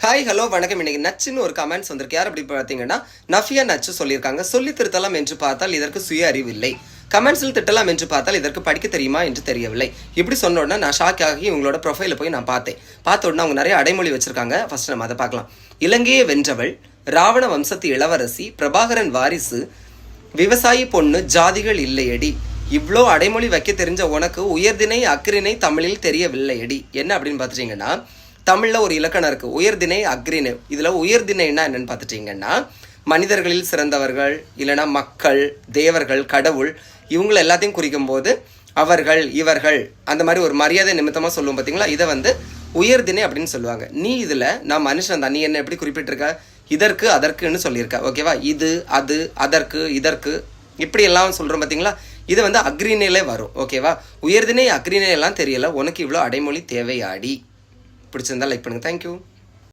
Hi hello வணக்கம். இன்னைக்கு நச்சுன்னு ஒரு கமெண்ட்ஸ் வந்திருக்கு. யார் அப்படி பார்த்தீங்கன்னா நஃபியா நச்சு சொல்லியிருக்காங்க. சொல்லி திருத்தலாம் என்று பார்த்தால் இதற்கு சுய அறிவு இல்லை, கமெண்ட்ஸில் திட்டலாம் என்று பார்த்தால் இதற்கு படிக்க தெரியுமா என்று தெரியவில்லை. இப்படி சொன்ன உடனே நான் ஷாக் ஆகி உங்களோட ப்ரொஃபைல போய் நான் பார்த்த உடனே அவங்க நிறைய அடைமொழி வச்சிருக்காங்க. ஃபர்ஸ்ட் நம்ம அதை பார்க்கலாம். இலங்கையை வென்றவள், ராவண வம்சத்து இளவரசி, பிரபாகரன் வாரிசு, விவசாயி பொண்ணு, ஜாதிகள் இல்லையடி. இவ்வளோ அடைமொழி வைக்க தெரிஞ்ச உனக்கு உயர்திணை அக்ரிணை தமிழில் தெரியவில்லையடி. என்ன அப்படின்னு பார்த்துட்டிங்கன்னா, தமிழில் ஒரு இலக்கணம் இருக்குது, உயர்திணை அக்ரிணை. இதில் உயர்திணைன்னா என்னென்னு பார்த்துட்டிங்கன்னா, மனிதர்களில் சிறந்தவர்கள், இல்லைனா மக்கள், தேவர்கள், கடவுள், இவங்களை எல்லாத்தையும் குறிக்கும் போது அவர்கள், இவர்கள், அந்த மாதிரி ஒரு மரியாதை நிமித்தமாக சொல்லுவோம் பார்த்தீங்களா, இதை உயர்திணை அப்படின்னு சொல்லுவாங்க. நீ இதில் நான் மனுஷன் தான், நீ என்ன எப்படி குறிப்பிட்டிருக்க, இதற்கு அதற்குன்னு சொல்லியிருக்க. ஓகேவா? இது அது அதற்கு இதற்கு இப்படி எல்லாம் சொல்கிறோம் பார்த்தீங்களா, இது அக்ரிணையிலே வரும். ஓகேவா? உயர்திணை அக்ரிணையெல்லாம் தெரியல, உனக்கு இவ்வளோ அடைமொழி தேவையாடி. பிடிச்சிருந்தா லைக் பண்ணுங்கள். தேங்க்யூ.